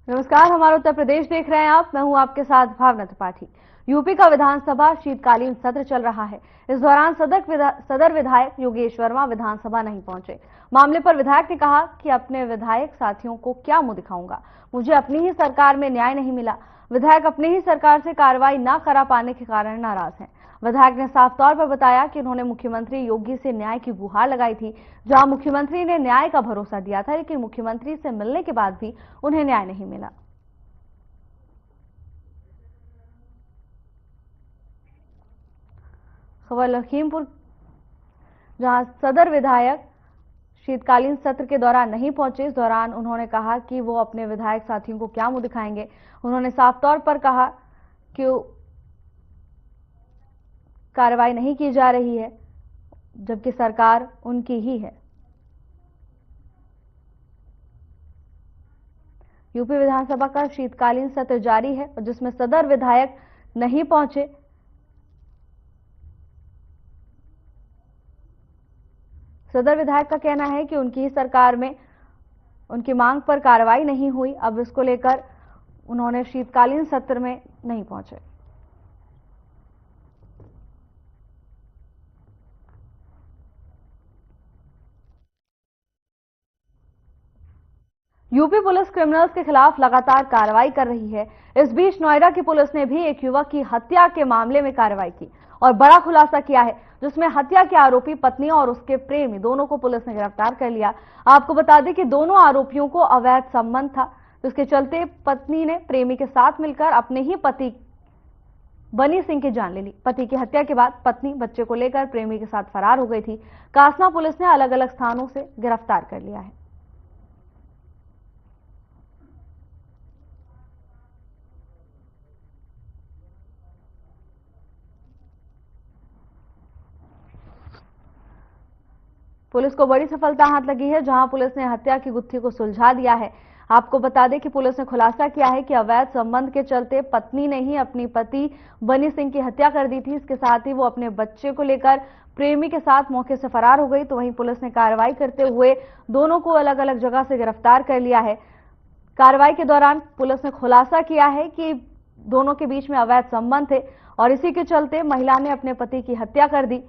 नमस्कार, हमारा उत्तर प्रदेश देख रहे हैं आप। मैं हूं आपके साथ भावना त्रिपाठी। यूपी का विधानसभा शीतकालीन सत्र चल रहा है। इस दौरान सदर विधायक योगेश वर्मा विधानसभा नहीं पहुंचे। मामले पर विधायक ने कहा कि अपने विधायक साथियों को क्या मुंह दिखाऊंगा, मुझे अपनी ही सरकार में न्याय नहीं मिला। विधायक अपनी ही सरकार से कार्रवाई न करा पाने के कारण नाराज हैं। विधायक ने साफ तौर पर बताया कि उन्होंने मुख्यमंत्री योगी से न्याय की गुहार लगाई थी, जहां मुख्यमंत्री ने न्याय का भरोसा दिया था, लेकिन मुख्यमंत्री से मिलने के बाद भी उन्हें न्याय नहीं मिला। खबर लखीमपुर, जहां सदर विधायक शीतकालीन सत्र के दौरान नहीं पहुंचे। इस दौरान उन्होंने कहा कि वो अपने विधायक साथियों को क्या मुंह दिखाएंगे। उन्होंने साफ तौर पर कहा कि कार्रवाई नहीं की जा रही है, जबकि सरकार उनकी ही है। यूपी विधानसभा का शीतकालीन सत्र जारी है, जिसमें सदर विधायक नहीं पहुंचे। सदर विधायक का कहना है कि उनकी ही सरकार में उनकी मांग पर कार्रवाई नहीं हुई। अब इसको लेकर उन्होंने शीतकालीन सत्र में नहीं पहुंचे। यूपी पुलिस क्रिमिनल्स के खिलाफ लगातार कार्रवाई कर रही है। इस बीच नोएडा की पुलिस ने भी एक युवक की हत्या के मामले में कार्रवाई की और बड़ा खुलासा किया है, जिसमें हत्या के आरोपी पत्नी और उसके प्रेमी दोनों को पुलिस ने गिरफ्तार कर लिया। आपको बता दें कि दोनों आरोपियों को अवैध संबंध था, जिसके चलते पत्नी ने प्रेमी के साथ मिलकर अपने ही पति बनी सिंह की जान ले ली। पति की हत्या के बाद पत्नी बच्चे को लेकर प्रेमी के साथ फरार हो गई थी। कासना पुलिस ने अलग अलग स्थानों से गिरफ्तार कर लिया है। पुलिस को बड़ी सफलता हाथ लगी है, जहां पुलिस ने हत्या की गुत्थी को सुलझा दिया है। आपको बता दें कि पुलिस ने खुलासा किया है कि अवैध संबंध के चलते पत्नी ने ही अपनी पति बनी सिंह की हत्या कर दी थी। इसके साथ ही वो अपने बच्चे को लेकर प्रेमी के साथ मौके से फरार हो गई। तो वहीं पुलिस ने कार्रवाई करते हुए दोनों को अलग अलग जगह से गिरफ्तार कर लिया है। कार्रवाई के दौरान पुलिस ने खुलासा किया है कि दोनों के बीच में अवैध संबंध थे और इसी के चलते महिला ने अपने पति की हत्या कर दी।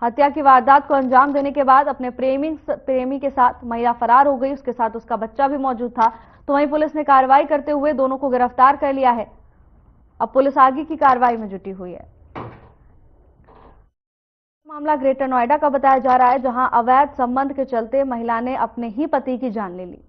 हत्या की वारदात को अंजाम देने के बाद अपने प्रेमी के साथ महिला फरार हो गई। उसके साथ उसका बच्चा भी मौजूद था। तो वहीं पुलिस ने कार्रवाई करते हुए दोनों को गिरफ्तार कर लिया है। अब पुलिस आगे की कार्रवाई में जुटी हुई है। मामला ग्रेटर नोएडा का बताया जा रहा है, जहां अवैध संबंध के चलते महिला ने अपने ही पति की जान ले ली।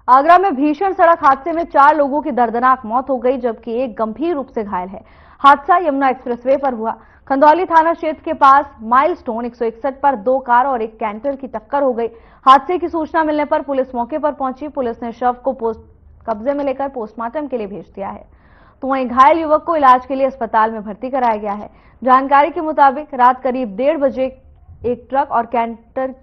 आगरा में भीषण सड़क हादसे में 4 लोगों की दर्दनाक मौत हो गई, जबकि एक गंभीर रूप से घायल है। हादसा यमुना एक्सप्रेसवे पर हुआ। खंदौली थाना क्षेत्र के पास माइलस्टोन 161 पर 2 कार और एक कैंटर की टक्कर हो गई। हादसे की सूचना मिलने पर पुलिस मौके पर पहुंची। पुलिस ने शव को कब्जे में लेकर पोस्टमार्टम के लिए भेज दिया है। तो वहीं घायल युवक को इलाज के लिए अस्पताल में भर्ती कराया गया है। जानकारी के मुताबिक रात करीब 1:30 बजे एक ट्रक और कैंटर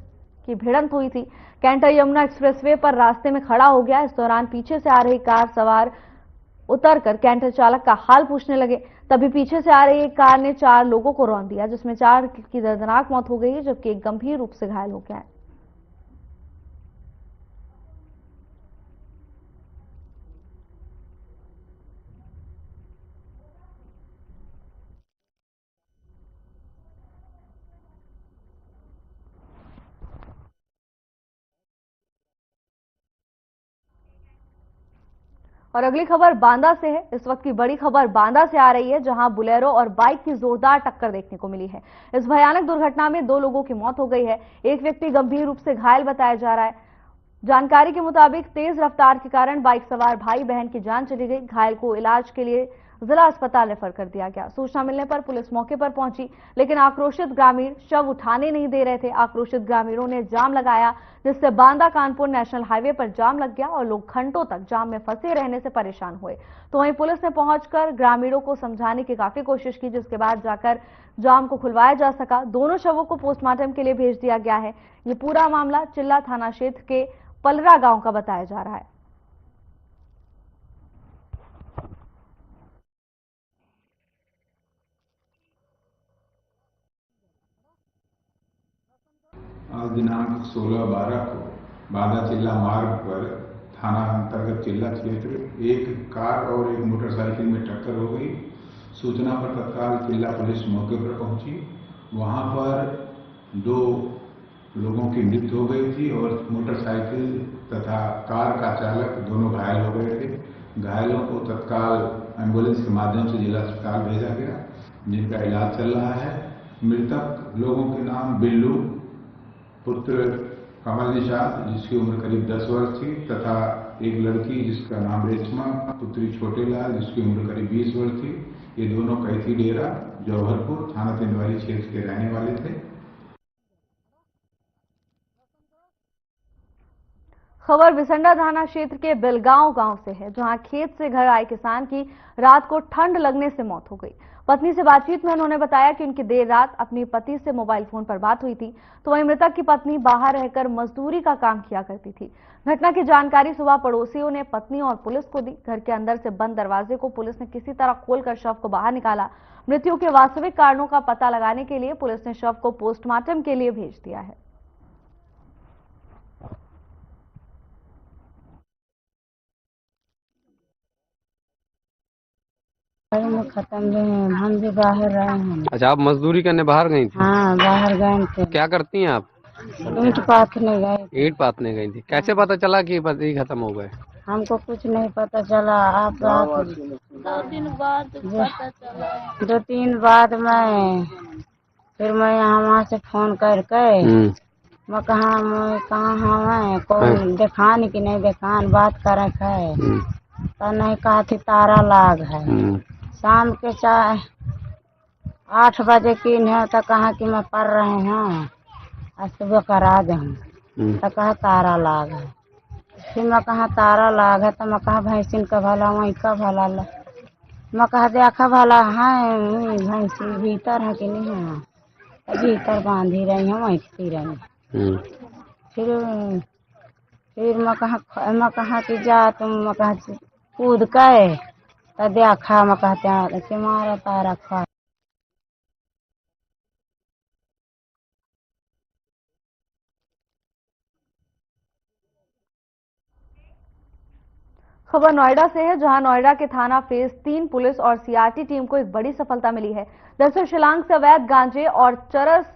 की भिड़ंत हुई थी। कैंटर यमुना एक्सप्रेसवे पर रास्ते में खड़ा हो गया। इस दौरान पीछे से आ रही कार सवार उतरकर कैंटर चालक का हाल पूछने लगे। तभी पीछे से आ रही एक कार ने 4 लोगों को रौंद दिया, जिसमें 4 की दर्दनाक मौत हो गई है, जबकि एक गंभीर रूप से घायल हो गया है। और अगली खबर बांदा से है। इस वक्त की बड़ी खबर बांदा से आ रही है, जहां बुलेरो और बाइक की जोरदार टक्कर देखने को मिली है। इस भयानक दुर्घटना में 2 लोगों की मौत हो गई है। एक व्यक्ति गंभीर रूप से घायल बताया जा रहा है। जानकारी के मुताबिक तेज रफ्तार के कारण बाइक सवार भाई बहन की जान चली गई। घायल को इलाज के लिए जिला अस्पताल रेफर कर दिया गया। सूचना मिलने पर पुलिस मौके पर पहुंची, लेकिन आक्रोशित ग्रामीण शव उठाने नहीं दे रहे थे। आक्रोशित ग्रामीणों ने जाम लगाया, जिससे बांदा कानपुर नेशनल हाईवे पर जाम लग गया और लोग घंटों तक जाम में फंसे रहने से परेशान हुए। तो वहीं पुलिस ने पहुंचकर ग्रामीणों को समझाने की काफी कोशिश की, जिसके बाद जाकर जाम को खुलवाया जा सका। दोनों शवों को पोस्टमार्टम के लिए भेज दिया गया है। ये पूरा मामला चिल्ला थाना क्षेत्र के पलरा गांव का बताया जा रहा है। आज दिनांक 16/12 को बांदा चिल्ला मार्ग पर थाना अंतर्गत चिल्ला क्षेत्र एक कार और एक मोटरसाइकिल में टक्कर हो गई। सूचना पर तत्काल चिल्ला पुलिस मौके पर पहुंची। वहां पर 2 लोगों की मृत्यु हो गई थी और मोटरसाइकिल तथा कार का चालक दोनों घायल हो गए थे। घायलों को तत्काल एम्बुलेंस के माध्यम से जिला अस्पताल भेजा गया, जिनका इलाज चल रहा है। मृतक लोगों के नाम बिल्लू पुत्र कमल निषाद, जिसकी उम्र करीब 10 वर्ष थी, तथा एक लड़की जिसका नाम रेशमा पुत्री छोटे लाल, जिसकी उम्र करीब 20 वर्ष थी। ये दोनों कैथी डेरा जौहरपुर थाना तेंदुआरी क्षेत्र के रहने वाले थे। खबर बिसंडा थाना क्षेत्र के बिलगांव गांव से है, जहां खेत से घर आए किसान की रात को ठंड लगने से मौत हो गई। पत्नी से बातचीत में उन्होंने बताया कि उनकी देर रात अपनी पति से मोबाइल फोन पर बात हुई थी, तो वहीं मृतक की पत्नी बाहर रहकर मजदूरी का काम किया करती थी। घटना की जानकारी सुबह पड़ोसियों ने पत्नी और पुलिस को दी। घर के अंदर से बंद दरवाजे को पुलिस ने किसी तरह खोलकर शव को बाहर निकाला। मृत्यु के वास्तविक कारणों का पता लगाने के लिए पुलिस ने शव को पोस्टमार्टम के लिए भेज दिया है। में खत्म रहे, हम भी बाहर रहे हैं। अच्छा, आप मजदूरी करने बाहर गई थी? हाँ, बाहर गए थे। क्या करती हैं आप? ईंट पाथने गए। ईंट पाथने गई थी। कैसे पता चला कि पति खत्म हो गए? हमको कुछ नहीं पता चला। आप 2 दिन बाद पता चला। 2-3 बाद मैं फिर मैं यहाँ वहाँ से फोन करके मैं कहाँ है, कौन देखान कि नहीं देखान, बात करे है तो नहीं कहा थी तारा लाग है। शाम के 8 बजे की है तो कहा कि मैं पढ़ रहे हैं, आज सुबह करा दे तो कहा तारा लाग है। फिर मैं कहा तारा लाग है तो मैं कहा भैंसिन का भला वहीं का भला मैं कहा देखा भला है भैंसी भीतर है कि नहीं है, भीतर बांधी रही है वहीं खी रही। फिर मैं कहा कि जा तुम, मैं कहा कूद के तो देखा, मैं कहते कि मारा तारा खा। खबर नोएडा से है, जहां नोएडा के थाना फेज 3 पुलिस और सीआरटी टीम को एक बड़ी सफलता मिली है। दरअसल शिलांग से अवैध गांजे और चरस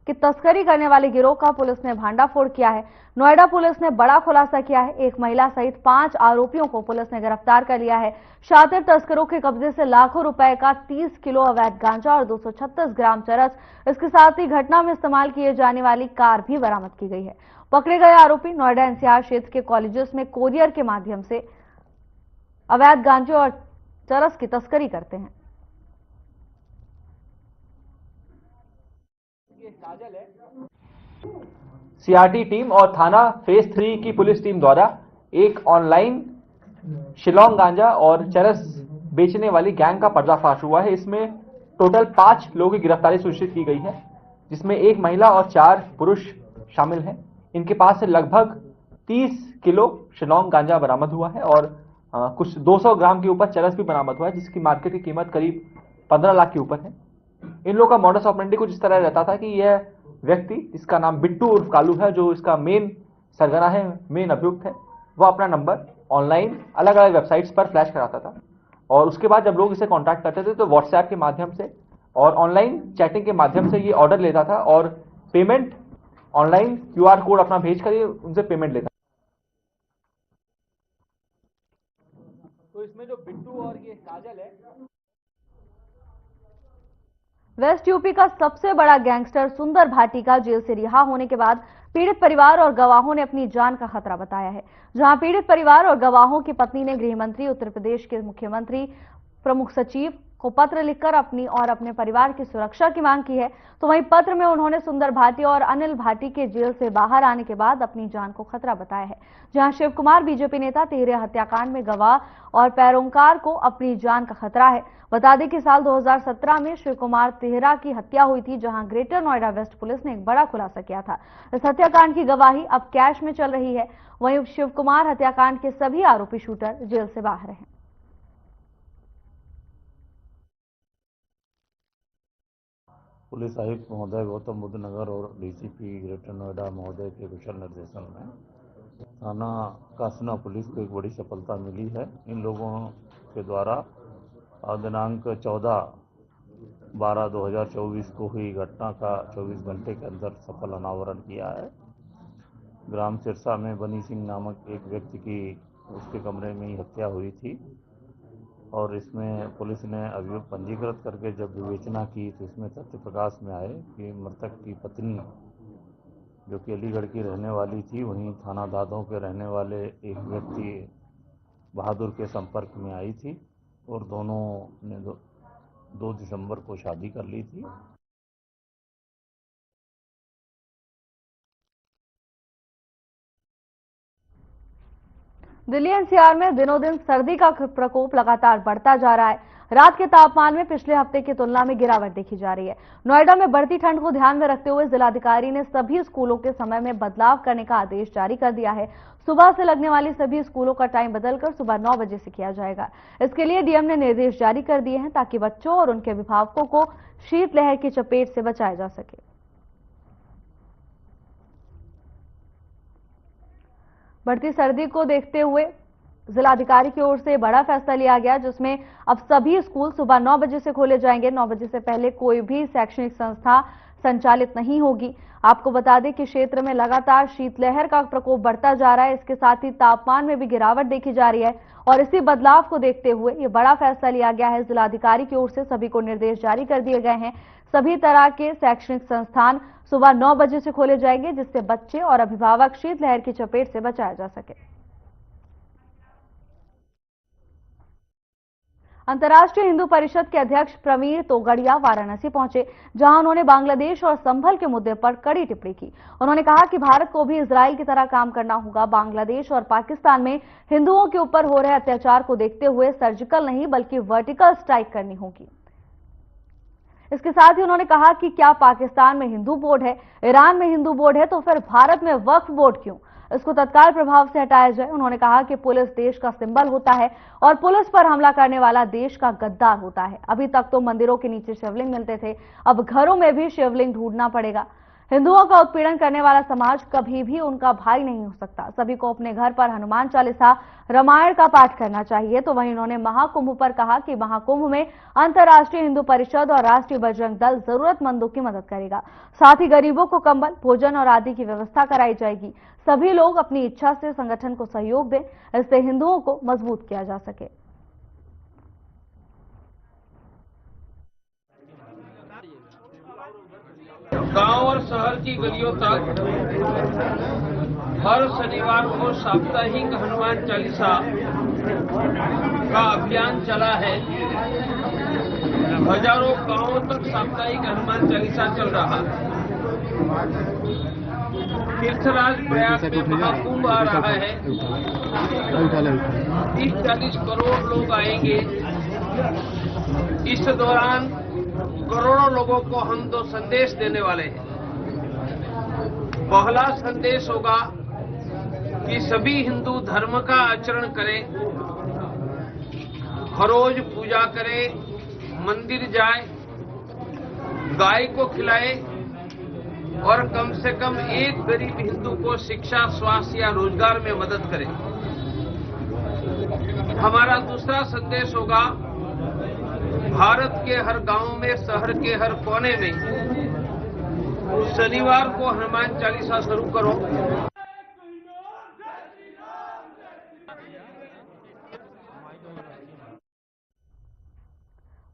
की तस्करी करने वाले गिरोह का पुलिस ने भांडाफोड़ किया है। नोएडा पुलिस ने बड़ा खुलासा किया है। एक महिला सहित 5 आरोपियों को पुलिस ने गिरफ्तार कर लिया है। शातिर तस्करों के कब्जे से लाखों रुपए का 30 किलो अवैध गांजा और 236 ग्राम चरस, इसके साथ ही घटना में इस्तेमाल किए जाने वाली कार भी बरामद की गई है। पकड़े गए आरोपी नोएडा एनसीआर क्षेत्र के कॉलेजेस में कोरियर के माध्यम से अवैध गांजे और चरस की तस्करी करते हैं। सीआरटी टीम और थाना फेज 3 की पुलिस टीम द्वारा एक ऑनलाइन शिलोंग गांजा और चरस बेचने वाली गैंग का पर्दाफाश हुआ है। इसमें टोटल 5 लोगों की गिरफ्तारी सुनिश्चित की गई है, जिसमें 1 महिला और 4 पुरुष शामिल हैं। इनके पास से लगभग 30 किलो शिलोंग गांजा बरामद हुआ है और कुछ 200 ग्राम के ऊपर चरस भी बरामद हुआ है, जिसकी मार्केट की कीमत करीब 15 लाख के ऊपर है। इन लोगों का मॉडस ऑपरेंडी कुछ इस तरह रहता था कि यह व्यक्ति, जिसका नाम बिट्टू उर्फ कालू है, जो इसका मेन सरगना है, मेन अभियुक्त है, वह अपना नंबर ऑनलाइन अलग अलग वेबसाइट्स पर फ्लैश कराता था और उसके बाद जब लोग इसे कांटेक्ट करते थे तो व्हाट्सएप के माध्यम से और ऑनलाइन चैटिंग के माध्यम से ये ऑर्डर लेता था और पेमेंट ऑनलाइन QR कोड अपना भेज कर उनसे पेमेंट लेता। तो इसमें जो बिट्टू और ये काजल है, वेस्ट यूपी का सबसे बड़ा गैंगस्टर सुंदर भाटी का जेल से रिहा होने के बाद पीड़ित परिवार और गवाहों ने अपनी जान का खतरा बताया है। जहां पीड़ित परिवार और गवाहों की पत्नी ने गृह मंत्री, उत्तर प्रदेश के मुख्यमंत्री, प्रमुख सचिव को पत्र लिखकर अपनी और अपने परिवार की सुरक्षा की मांग की है, तो वहीं पत्र में उन्होंने सुंदर भाटी और अनिल भाटी के जेल से बाहर आने के बाद अपनी जान को खतरा बताया है। जहां शिव कुमार बीजेपी नेता तिहरे हत्याकांड में गवाह और पैरोकार को अपनी जान का खतरा है। बता दें कि साल 2017 में शिव कुमार तिहरा की हत्या हुई थी, जहां ग्रेटर नोएडा वेस्ट पुलिस ने एक बड़ा खुलासा किया था। इस हत्याकांड की गवाही अब कैश में चल रही है। वहीं शिव कुमार हत्याकांड के सभी आरोपी शूटर जेल से बाहर हैं। पुलिस आयुक्त महोदय गौतम बुद्ध नगर और डीसीपी ग्रेटर नोएडा महोदय के कुशल निर्देशन में थाना कासना पुलिस को एक बड़ी सफलता मिली है। इन लोगों के द्वारा दिनांक 14/12/2024 को हुई घटना का 24 घंटे के अंदर सफल अनावरण किया है। ग्राम सिरसा में बनी सिंह नामक एक व्यक्ति की उसके कमरे में ही हत्या हुई थी और इसमें पुलिस ने अभियोग पंजीकृत करके जब विवेचना की तो इसमें तथ्य प्रकाश में आए कि मृतक की पत्नी जो कि अलीगढ़ की रहने वाली थी, वहीं थाना दादों के रहने वाले एक व्यक्ति बहादुर के संपर्क में आई थी और दोनों ने 2 दिसंबर को शादी कर ली थी। दिल्ली एनसीआर में दिनों दिन सर्दी का प्रकोप लगातार बढ़ता जा रहा है। रात के तापमान में पिछले हफ्ते की तुलना में गिरावट देखी जा रही है। नोएडा में बढ़ती ठंड को ध्यान में रखते हुए जिलाधिकारी ने सभी स्कूलों के समय में बदलाव करने का आदेश जारी कर दिया है। सुबह से लगने वाली सभी स्कूलों का टाइम बदलकर सुबह 9 बजे से किया जाएगा। इसके लिए डीएम ने निर्देश जारी कर दिए हैं ताकि बच्चों और उनके अभिभावकों को शीतलहर की चपेट से बचाया जा सके। बढ़ती सर्दी को देखते हुए जिलाधिकारी की ओर से बड़ा फैसला लिया गया, जिसमें अब सभी स्कूल सुबह 9 बजे से खोले जाएंगे। 9 बजे से पहले कोई भी शैक्षणिक संस्था संचालित नहीं होगी। आपको बता दें कि क्षेत्र में लगातार शीतलहर का प्रकोप बढ़ता जा रहा है। इसके साथ ही तापमान में भी गिरावट देखी जा रही है और इसी बदलाव को देखते हुए ये बड़ा फैसला लिया गया है। जिलाधिकारी की ओर से सभी को निर्देश जारी कर दिए गए हैं। सभी तरह के शैक्षणिक संस्थान सुबह 9 बजे से खोले जाएंगे, जिससे बच्चे और अभिभावक शीतलहर की चपेट से बचाया जा सके। अंतर्राष्ट्रीय हिंदू परिषद के अध्यक्ष प्रवीण तोगड़िया वाराणसी पहुंचे, जहां उन्होंने बांग्लादेश और संभल के मुद्दे पर कड़ी टिप्पणी की। उन्होंने कहा कि भारत को भी इजराइल की तरह काम करना होगा। बांग्लादेश और पाकिस्तान में हिंदुओं के ऊपर हो रहे अत्याचार को देखते हुए सर्जिकल नहीं बल्कि वर्टिकल स्ट्राइक करनी होगी। इसके साथ ही उन्होंने कहा कि क्या पाकिस्तान में हिंदू बोर्ड है, ईरान में हिंदू बोर्ड है, तो फिर भारत में वक्फ बोर्ड क्यों? इसको तत्काल प्रभाव से हटाया जाए। उन्होंने कहा कि पुलिस देश का सिंबल होता है और पुलिस पर हमला करने वाला देश का गद्दार होता है। अभी तक तो मंदिरों के नीचे शिवलिंग मिलते थे, अब घरों में भी शिवलिंग ढूंढना पड़ेगा। हिंदुओं का उत्पीड़न करने वाला समाज कभी भी उनका भाई नहीं हो सकता। सभी को अपने घर पर हनुमान चालीसा, रामायण का पाठ करना चाहिए। तो वहीं उन्होंने महाकुंभ पर कहा कि महाकुंभ में अंतर्राष्ट्रीय हिंदू परिषद और राष्ट्रीय बजरंग दल जरूरतमंदों की मदद करेगा। साथ ही गरीबों को कंबल, भोजन और आदि की व्यवस्था कराई जाएगी। सभी लोग अपनी इच्छा से संगठन को सहयोग दें, इससे हिंदुओं को मजबूत किया जा सके। गांव और शहर की गलियों तक हर शनिवार को साप्ताहिक हनुमान चालीसा का अभियान चला है। हजारों गांवों तक साप्ताहिक हनुमान चालीसा चल रहा है। तीर्थराज प्रयाग में महाकुंभ आ रहा है। 30-40 करोड़ लोग आएंगे। इस दौरान करोड़ों लोगों को हम 2 संदेश देने वाले हैं। पहला संदेश होगा कि सभी हिंदू धर्म का आचरण करें, हर रोज पूजा करें, मंदिर जाए, गाय को खिलाए और कम से कम एक गरीब हिंदू को शिक्षा, स्वास्थ्य या रोजगार में मदद करें। हमारा दूसरा संदेश होगा भारत के हर गांव में, शहर के हर कोने में शनिवार को हनुमान चालीसा शुरू करो।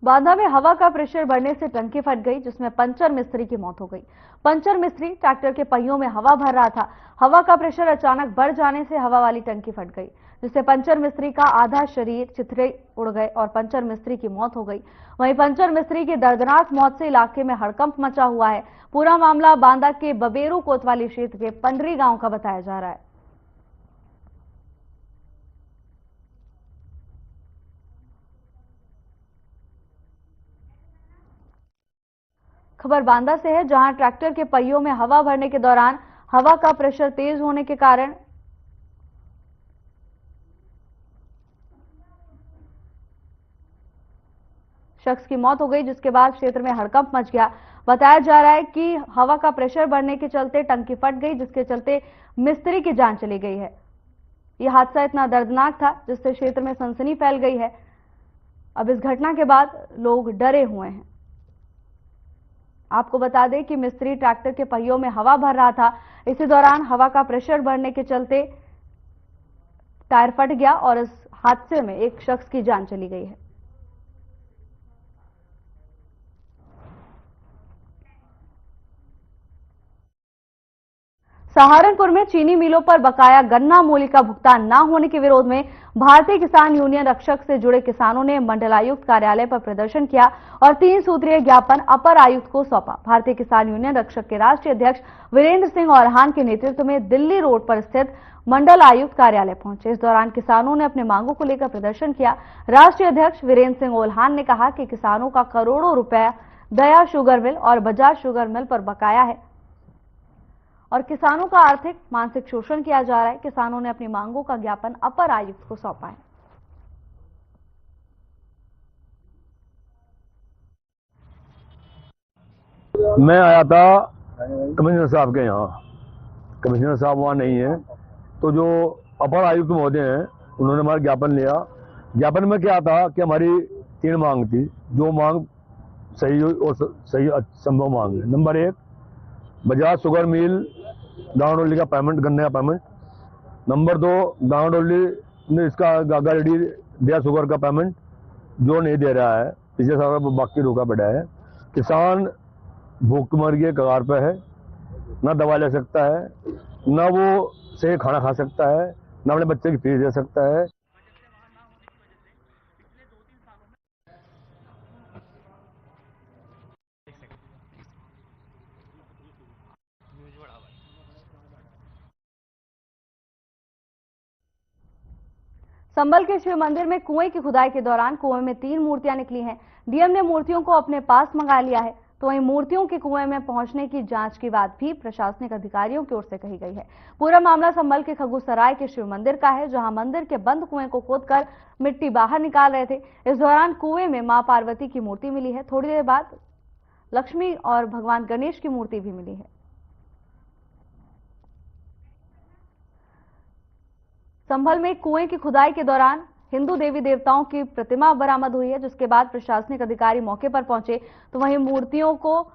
बांदा में हवा का प्रेशर बढ़ने से टंकी फट गई, जिसमें पंचर मिस्त्री की मौत हो गई। पंचर मिस्त्री ट्रैक्टर के पहियों में हवा भर रहा था। हवा का प्रेशर अचानक बढ़ जाने से हवा वाली टंकी फट गई, जिससे पंचर मिस्त्री का आधा शरीर चिथड़े उड़ गए और पंचर मिस्त्री की मौत हो गई। वहीं पंचर मिस्त्री की दर्दनाक मौत से इलाके में हड़कंप मचा हुआ है। पूरा मामला बांदा के बबेरू कोतवाली क्षेत्र के पंडरी गांव का बताया जा रहा है। खबर बांदा से है, जहां ट्रैक्टर के पहियों में हवा भरने के दौरान हवा का प्रेशर तेज होने के कारण शख्स की मौत हो गई, जिसके बाद क्षेत्र में हड़कंप मच गया। बताया जा रहा है कि हवा का प्रेशर बढ़ने के चलते टंकी फट गई, जिसके चलते मिस्त्री की जान चली गई है। यह हादसा इतना दर्दनाक था जिससे क्षेत्र में सनसनी फैल गई है। अब इस घटना के बाद लोग डरे हुए हैं। आपको बता दें कि मिस्त्री ट्रैक्टर के पहियों में हवा भर रहा था। इसी दौरान हवा का प्रेशर बढ़ने के चलते टायर फट गया और इस हादसे में एक शख्स की जान चली गई है। सहारनपुर में चीनी मिलों पर बकाया गन्ना मूल्य का भुगतान न होने के विरोध में भारतीय किसान यूनियन रक्षक से जुड़े किसानों ने मंडलायुक्त कार्यालय पर प्रदर्शन किया और 3 सूत्रीय ज्ञापन अपर आयुक्त को सौंपा। भारतीय किसान यूनियन रक्षक के राष्ट्रीय अध्यक्ष वीरेंद्र सिंह औरहान के नेतृत्व में दिल्ली रोड पर स्थित मंडल आयुक्त कार्यालय पहुंचे। इस दौरान किसानों ने अपने मांगों को लेकर प्रदर्शन किया। राष्ट्रीय अध्यक्ष वीरेंद्र सिंह औरहान ने कहा कि किसानों का करोड़ों रुपया दया शुगर मिल और बजाज शुगर मिल पर बकाया है और किसानों का आर्थिक मानसिक शोषण किया जा रहा है। किसानों ने अपनी मांगों का ज्ञापन अपर आयुक्त को सौंपा है। मैं आया था कमिश्नर साहब के यहाँ, कमिश्नर साहब वहाँ नहीं है, तो जो अपर आयुक्त महोदय हैं उन्होंने हमारा ज्ञापन लिया। ज्ञापन में क्या था कि हमारी 3 मांग थी, जो मांग सही और सही संभव मांग है। नंबर 1, बजाज शुगर मिल गांवडोली का पेमेंट, गन्ने का पेमेंट। नंबर 2, गांवडोली ने इसका गाड़ी दिया शुगर का पेमेंट जो नहीं दे रहा है, पिछले साल का बाकी रुका पड़ा है। किसान भूखमरी के कगार पे है, ना दवा ले सकता है, ना वो सही खाना खा सकता है, ना अपने बच्चे की फीस दे सकता है। संभल के शिव मंदिर में कुएं की खुदाई के दौरान कुएं में 3 मूर्तियां निकली हैं। डीएम ने मूर्तियों को अपने पास मंगा लिया है, तो वहीं मूर्तियों के कुएं में पहुंचने की जांच की बात भी प्रशासनिक अधिकारियों की ओर से कही गई है। पूरा मामला संभल के खगूसराय के शिव मंदिर का है, जहां मंदिर के बंद कुएं को खोदकर मिट्टी बाहर निकाल रहे थे। इस दौरान कुएं में मां पार्वती की मूर्ति मिली है। थोड़ी देर बाद लक्ष्मी और भगवान गणेश की मूर्ति भी मिली है। संभल में कुएं की खुदाई के दौरान हिंदू देवी देवताओं की प्रतिमा बरामद हुई है, जिसके बाद प्रशासनिक अधिकारी मौके पर पहुंचे, तो वहीं मूर्तियों को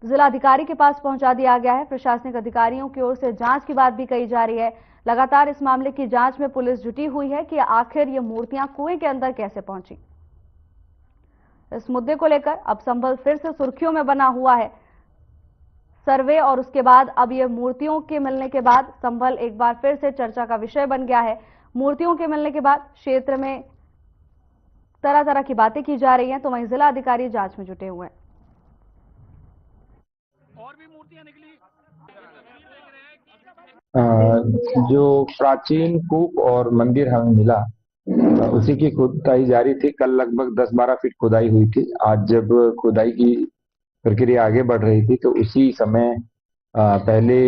जिलाधिकारी के पास पहुंचा दिया गया है। प्रशासनिक अधिकारियों की ओर से जांच की बात भी कही जा रही है। लगातार इस मामले की जांच में पुलिस जुटी हुई है कि आखिर ये मूर्तियां कुएं के अंदर कैसे पहुंची। इस मुद्दे को लेकर अब संभल फिर से सुर्खियों में बना हुआ है। सर्वे और उसके बाद अब ये मूर्तियों के मिलने के बाद संभल एक बार फिर से चर्चा का विषय बन गया है। मूर्तियों के मिलने के बाद क्षेत्र में तरह तरह की बातें की जा रही हैं, तो वहीं जिला अधिकारी जांच में जुटे हुए हैं। और भी मूर्तियां निकली। जो प्राचीन कूप और मंदिर हमें मिला, उसी की खुदाई जारी थी। कल लगभग 10-12 फीट खुदाई हुई थी। आज जब खुदाई की प्रक्रिया आगे बढ़ रही थी, तो उसी समय पहले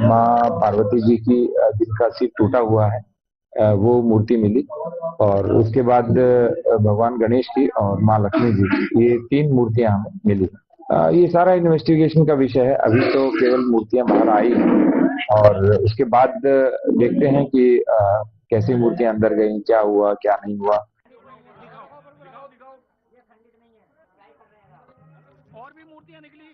माँ पार्वती जी की, जिनका सिर टूटा हुआ है, वो मूर्ति मिली और उसके बाद भगवान गणेश की और माँ लक्ष्मी जी की, ये 3 मूर्तियां हमें मिली। ये सारा इन्वेस्टिगेशन का विषय है। अभी तो केवल मूर्तियां बाहर आई और उसके बाद देखते हैं कि कैसी मूर्तियां अंदर गई, क्या हुआ क्या नहीं हुआ। और भी मूर्तियां निकली।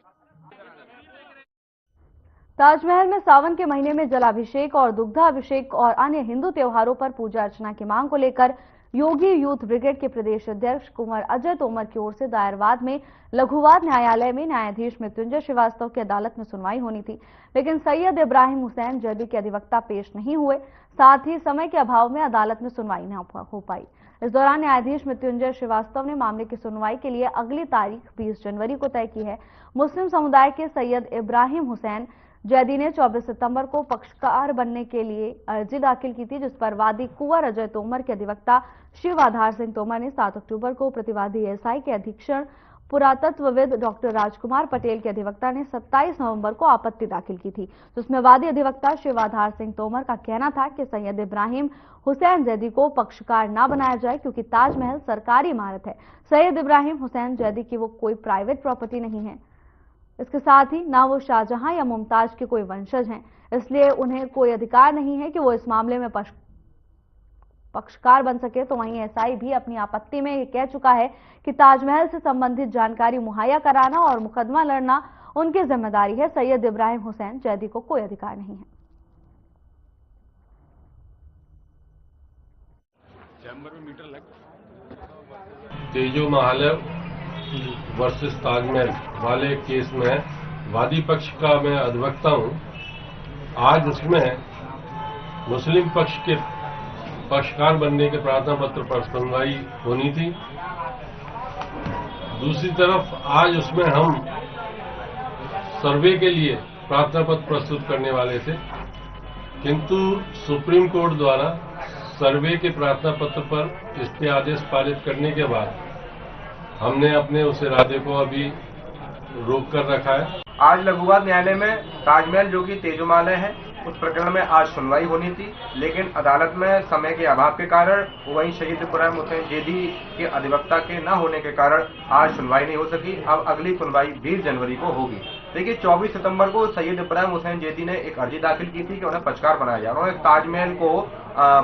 ताजमहल में सावन के महीने में जलाभिषेक और दुग्धाभिषेक और अन्य हिंदू त्योहारों पर पूजा अर्चना की मांग को लेकर योगी यूथ ब्रिगेड के प्रदेश अध्यक्ष कुंवर अजय तोमर की ओर से दायर वाद में लघुवाद न्यायालय में न्यायाधीश मृत्युंजय श्रीवास्तव की अदालत में सुनवाई होनी थी, लेकिन सैयद इब्राहिम हुसैन जैदी के अधिवक्ता पेश नहीं हुए। साथ ही समय के अभाव में अदालत में सुनवाई न हो पाई। इस दौरान न्यायाधीश मृत्युंजय श्रीवास्तव ने मामले की सुनवाई के लिए अगली तारीख 20 जनवरी को तय की है। मुस्लिम समुदाय के सैयद इब्राहिम हुसैन जैदी ने 24 सितंबर को पक्षकार बनने के लिए अर्जी दाखिल की थी, जिस पर वादी कुंवर अजय तोमर के अधिवक्ता शिव आधार सिंह तोमर ने 7 अक्टूबर को प्रतिवादी एएसआई के अधीक्षण पुरातत्वविद डॉक्टर राजकुमार पटेल के अधिवक्ता ने 27 नवंबर को आपत्ति दाखिल की थी, जिसमें वादी अधिवक्ता शिव आधार सिंह तोमर का कहना था कि सैयद इब्राहिम हुसैन जैदी को पक्षकार न बनाया जाए, क्योंकि ताजमहल सरकारी इमारत है। सैयद इब्राहिम हुसैन जैदी की वो कोई प्राइवेट प्रॉपर्टी नहीं है। इसके साथ ही ना वो शाहजहां या मुमताज के कोई वंशज हैं, इसलिए उन्हें कोई अधिकार नहीं है कि वो इस मामले में पक्षकार बन सके। तो वहीं एसआई भी अपनी आपत्ति में ये कह चुका है कि ताजमहल से संबंधित जानकारी मुहैया कराना और मुकदमा लड़ना उनकी जिम्मेदारी है। सैयद इब्राहिम हुसैन जैदी को कोई अधिकार नहीं है। तेजो महालय वर्सेस ताजमहल वाले केस में वादी पक्ष का मैं अधिवक्ता हूं। आज उसमें मुस्लिम पक्ष के पक्षकार बनने के प्रार्थना पत्र पर सुनवाई होनी थी। दूसरी तरफ आज उसमें हम सर्वे के लिए प्रार्थना पत्र प्रस्तुत करने वाले थे, किंतु सुप्रीम कोर्ट द्वारा सर्वे के प्रार्थना पत्र पर स्टे आदेश पारित करने के बाद हमने अपने उस इरादे को अभी रोक कर रखा है। आज लघुवाद न्यायालय में ताजमहल जो कि तेजोमालय है उस प्रकरण में आज सुनवाई होनी थी, लेकिन अदालत में समय के अभाव के कारण वहीं शहीद इब्राहिम हुसैन जैदी के अधिवक्ता के न होने के कारण आज सुनवाई नहीं हो सकी। अब अगली सुनवाई 20 जनवरी को होगी। देखिए 24 सितंबर को सैयद इब्राहिम हुसैन जैदी ने एक अर्जी दाखिल की थी कि उन्हें पक्षकार बनाया जाए। उन्होंने ताजमहल को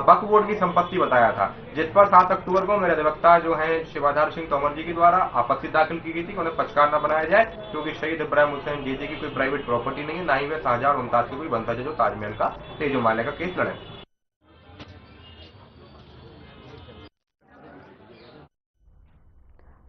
वक्फ बोर्ड की संपत्ति बताया था, जिस पर 7 अक्टूबर को मेरे अधिवक्ता जो हैं शिवाधार सिंह तोमर जी के द्वारा आपत्ति दाखिल की गई थी कि उन्हें पक्षकार न बनाया जाए, क्योंकि शहीद इब्राहिम हुसैन जैदी की कोई प्राइवेट प्रॉपर्टी नहीं है, ना ही वे शाहजहां और मुमताज के कोई वंशज है जो ताजमहल का तेजोमालय का केस लड़े।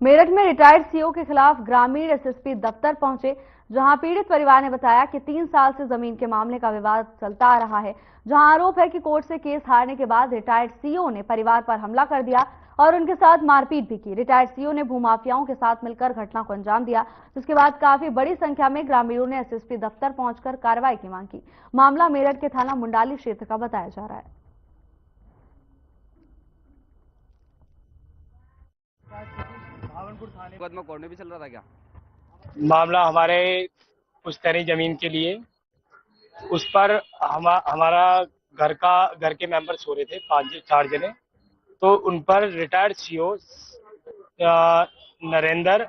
मेरठ में रिटायर्ड सीओ के खिलाफ ग्रामीण एसएसपी दफ्तर पहुंचे, जहां पीड़ित परिवार ने बताया कि 3 साल से जमीन के मामले का विवाद चलता आ रहा है, जहां आरोप है कि कोर्ट से केस हारने के बाद रिटायर्ड सीओ ने परिवार पर हमला कर दिया और उनके साथ मारपीट भी की। रिटायर्ड सीओ ने भूमाफियाओं के साथ मिलकर घटना को अंजाम दिया, जिसके बाद काफी बड़ी संख्या में ग्रामीणों ने एसएसपी दफ्तर पहुंचकर कार्रवाई की मांग की। मामला मेरठ के थाना मुंडाली क्षेत्र का बताया जा रहा है। मुकदमा कोर्ट में भी चल रहा था क्या? मामला हमारे पुश्तैनी जमीन के लिए, उस पर हमारा घर के मेंबर सो रहे थे 4 जने, तो उन पर रिटायर्ड सीओ नरेंद्र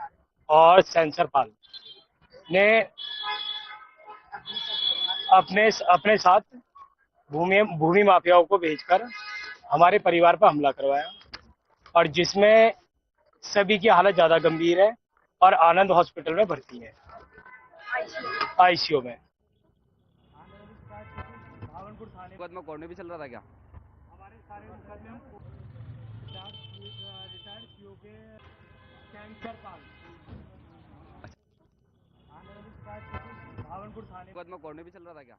और सेंसर पाल ने अपने साथ भूमि माफियाओं को भेजकर हमारे परिवार पर हमला करवाया, और जिसमें सभी की हालत ज्यादा गंभीर है और आनंद हॉस्पिटल में भर्ती है, आईसीयू में। मुकदमा कोर्ट में भी चल रहा था क्या? हमारे सारे मुकदमे रिटायर्ड सीओ के सेंसर पाल भावनपुर थाने। मुकदमा कोर्ट में भी चल रहा था क्या?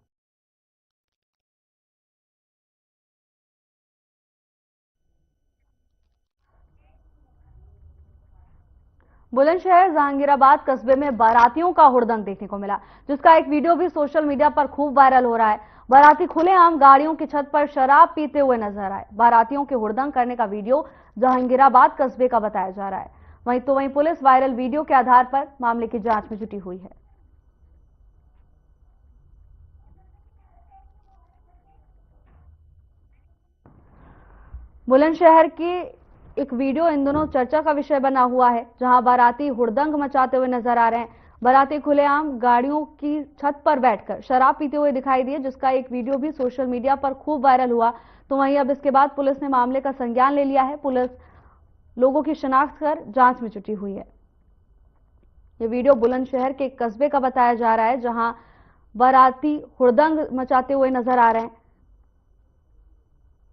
बुलंदशहर जहांगीराबाद कस्बे में बारातियों का हुड़दंग देखने को मिला, जिसका एक वीडियो भी सोशल मीडिया पर खूब वायरल हो रहा है। बाराती खुलेआम गाड़ियों की छत पर शराब पीते हुए नजर आए। बारातियों के हुड़दंग करने का वीडियो जहांगीराबाद कस्बे का बताया जा रहा है। वहीं पुलिस वायरल वीडियो के आधार पर मामले की जांच में जुटी हुई है। बुलंदशहर की एक वीडियो इन दोनों चर्चा का विषय बना हुआ है, जहां बाराती हुड़दंग मचाते हुए नजर आ रहे हैं। बाराती खुलेआम गाड़ियों की छत पर बैठकर शराब पीते हुए दिखाई दिए, जिसका एक वीडियो भी सोशल मीडिया पर खूब वायरल हुआ। तो वहीं अब इसके बाद पुलिस ने मामले का संज्ञान ले लिया है। पुलिस लोगों की शिनाख्त कर जांच में जुटी हुई है। ये वीडियो बुलंदशहर के कस्बे का बताया जा रहा है, जहां बाराती हुड़दंग मचाते हुए नजर आ रहे हैं।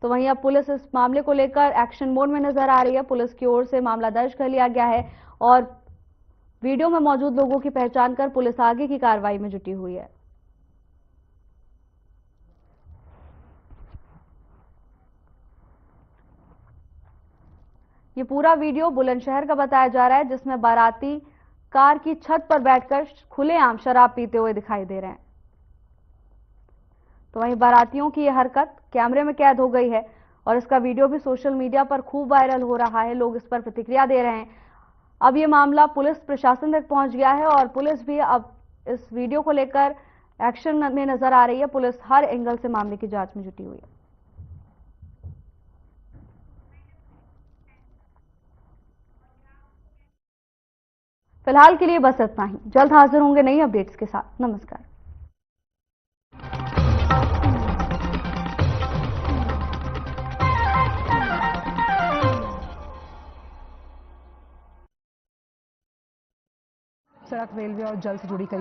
तो वहीं अब पुलिस इस मामले को लेकर एक्शन मोड में नजर आ रही है। पुलिस की ओर से मामला दर्ज कर लिया गया है और वीडियो में मौजूद लोगों की पहचान कर पुलिस आगे की कार्रवाई में जुटी हुई है। ये पूरा वीडियो बुलंदशहर का बताया जा रहा है, जिसमें बाराती कार की छत पर बैठकर खुलेआम शराब पीते हुए दिखाई दे रहे हैं। तो वहीं बारातियों की यह हरकत कैमरे में कैद हो गई है और इसका वीडियो भी सोशल मीडिया पर खूब वायरल हो रहा है। लोग इस पर प्रतिक्रिया दे रहे हैं। अब ये मामला पुलिस प्रशासन तक पहुंच गया है और पुलिस भी अब इस वीडियो को लेकर एक्शन में नजर आ रही है। पुलिस हर एंगल से मामले की जांच में जुटी हुई है। फिलहाल के लिए बस इतना ही। जल्द हाजिर होंगे नई अपडेट्स के साथ। नमस्कार। सड़क, रेलवे और जल से जुड़ी